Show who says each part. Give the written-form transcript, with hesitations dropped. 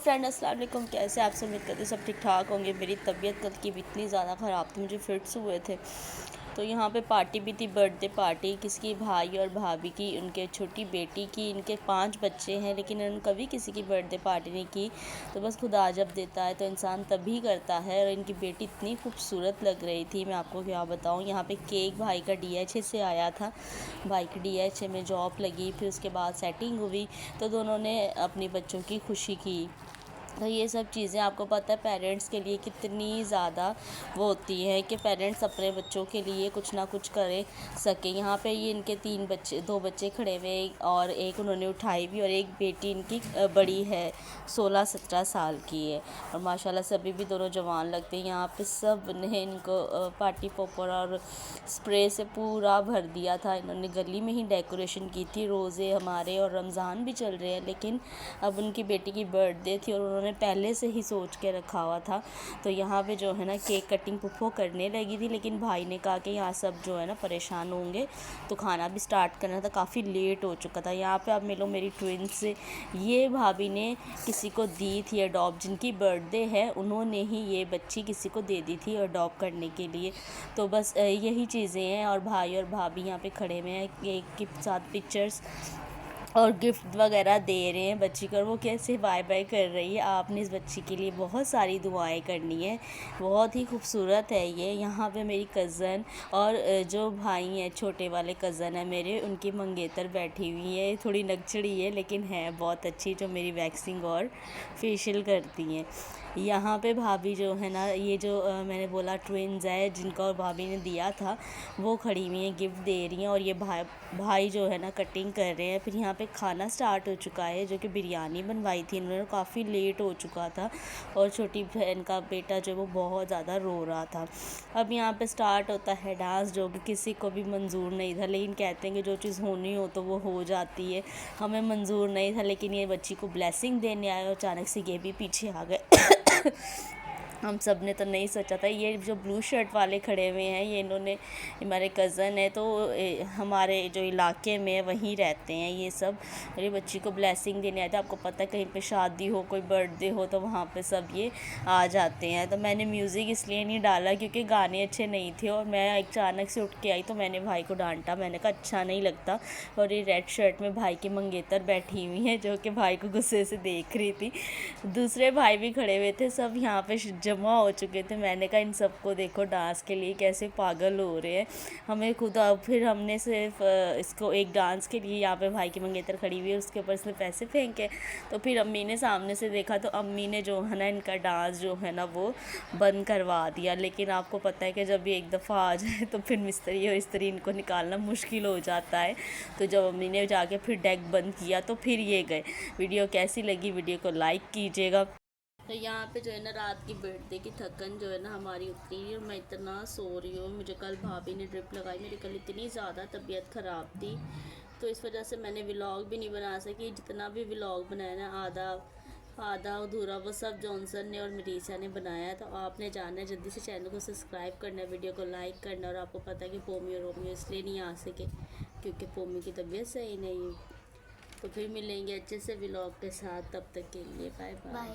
Speaker 1: Friend अस्सलाम वालेकुम। कैसे आप सब? उम्मीद करते सब ठीक ठाक होंगे। मेरी तबीयत कल की भी इतनी ज़्यादा ख़राब थी, मुझे फिट्स हुए थे। तो यहाँ पे पार्टी भी थी, बर्थडे पार्टी किसी भाई और भाभी की, उनके छोटी बेटी की। इनके 5 बच्चे हैं लेकिन इन्होंने कभी किसी की बर्थडे पार्टी नहीं की। तो बस खुदा जब देता है तो इंसान तभी करता है। और इनकी बेटी इतनी खूबसूरत लग रही थी, मैं आपको क्या बताऊँ। यहाँ पे केक भाई का DHA से आया था, भाई की DHA में जॉब लगी, फिर उसके बाद सेटिंग हुई, तो दोनों ने अपनी बच्चों की खुशी की। तो ये सब चीज़ें आपको पता है पेरेंट्स के लिए कितनी ज़्यादा वो होती है कि पेरेंट्स अपने बच्चों के लिए कुछ ना कुछ करे सके। यहाँ पे ये इनके 3 बच्चे, 2 बच्चे खड़े हुए और एक उन्होंने उठाई भी, और एक बेटी इनकी बड़ी है, 16-17 साल की है, और माशाल्लाह से अभी भी दोनों जवान लगते हैं। यहाँ पे सब ने इनको पार्टी पॉपर और स्प्रे से पूरा भर दिया था। इन्होंने गली में ही डेकोरेशन की थी। रोज़े हमारे और रमज़ान भी चल रहे हैं, लेकिन अब उनकी बेटी की बर्थडे थी और उन्होंने पहले से ही सोच के रखा हुआ था। तो यहाँ पे जो है ना केक कटिंग पुप्पो करने लगी थी, लेकिन भाई ने कहा कि यहाँ सब जो है ना परेशान होंगे, तो खाना भी स्टार्ट करना था, काफ़ी लेट हो चुका था। यहाँ पे आप मिलो मेरी ट्विंस, ये भाभी ने किसी को दी थी अडॉप्ट, जिनकी बर्थडे है उन्होंने ही ये बच्ची किसी को दे दी थी अडॉप्ट करने के लिए। तो बस यही चीज़ें हैं, और भाई और भाभी यहाँ पे खड़े हुए हैं केक के साथ पिक्चर्स और गिफ्ट वगैरह दे रहे हैं बच्ची को। और वो कैसे बाय बाय कर रही है। आपने इस बच्ची के लिए बहुत सारी दुआएं करनी है, बहुत ही खूबसूरत है ये। यहाँ पे मेरी कज़न और जो भाई हैं, छोटे वाले कज़न है मेरे, उनकी मंगेतर बैठी हुई है। थोड़ी नकचड़ी है लेकिन है बहुत अच्छी, जो मेरी वैक्सिंग और फेशियल करती हैं। यहाँ पे भाभी जो है ना, ये जो मैंने बोला ट्विन्स है जिनको और भाभी ने दिया था, वो खड़ी हुई हैं, गिफ्ट दे रही हैं। और ये भाई जो है ना कटिंग कर रहे हैं। फिर यहाँ पे खाना स्टार्ट हो चुका है, जो कि बिरयानी बनवाई थी इन्होंने, काफ़ी लेट हो चुका था। और छोटी बहन का बेटा जो वो बहुत ज़्यादा रो रहा था। अब यहाँ पे स्टार्ट होता है डांस, जो कि किसी को भी मंजूर नहीं था, लेकिन कहते हैं कि जो चीज़ होनी हो तो वो हो जाती है। हमें मंजूर नहीं था, लेकिन ये बच्ची को ब्लेसिंग देने आए और अचानक से ये भी पीछे आ गए। हम सब ने तो नहीं सोचा था। ये जो ब्लू शर्ट वाले खड़े हुए हैं, ये इन्होंने, हमारे कज़न है, तो हमारे जो इलाके में वहीं रहते हैं ये सब। मेरी बच्ची को ब्लेसिंग देने आए थे। आपको पता है कहीं पे शादी हो, कोई बर्थडे हो, तो वहाँ पे सब ये आ जाते हैं। तो मैंने म्यूज़िक इसलिए नहीं डाला क्योंकि गाने अच्छे नहीं थे, और मैं अचानक से उठ के आई तो मैंने भाई को डांटा। मैंने कहा अच्छा नहीं लगता। और ये रेड शर्ट में भाई की मंगेतर बैठी हुई हैं, जो कि भाई को गुस्से से देख रही थी। दूसरे भाई भी खड़े हुए थे, सब यहाँ पे जमा हो चुके थे। मैंने कहा इन सबको देखो डांस के लिए कैसे पागल हो रहे हैं। हमें खुद फिर हमने सिर्फ इसको एक डांस के लिए, यहाँ पे भाई की मंगेतर खड़ी हुई है, उसके ऊपर इसने पैसे फेंके। तो फिर अम्मी ने सामने से देखा, तो अम्मी ने जो है ना इनका डांस जो है ना वो बंद करवा दिया। लेकिन आपको पता है कि जब ये एक दफ़ा आ जाए तो फिर मिस्त्री और स्त्री इनको निकालना मुश्किल हो जाता है। तो जब अम्मी ने जाके फिर डेक बंद किया तो फिर ये गए। वीडियो कैसी लगी, वीडियो को लाइक कीजिएगा। तो यहाँ पे जो है ना रात की बर्थडे की थकन जो है ना हमारी उतरी है, और मैं इतना सो रही हूँ। मुझे कल भाभी ने ड्रिप लगाई, मेरी कल इतनी ज़्यादा तबीयत ख़राब थी, तो इस वजह से मैंने व्लॉग भी नहीं बना सकी। जितना भी व्लॉग बनाया ना, आधा अधूरा वो सब जॉनसन ने और मरीसा ने बनाया। तो आपने जाना है जल्दी से चैनल को सब्सक्राइब करना है, वीडियो को लाइक करना। और आपको पता है कि पोमी और रोमियो इसलिए नहीं आ सके क्योंकि पोमी की तबीयत सही नहीं है। तो फिर मिलेंगे अच्छे से व्लॉग के साथ, तब तक के लिए बाय बाय।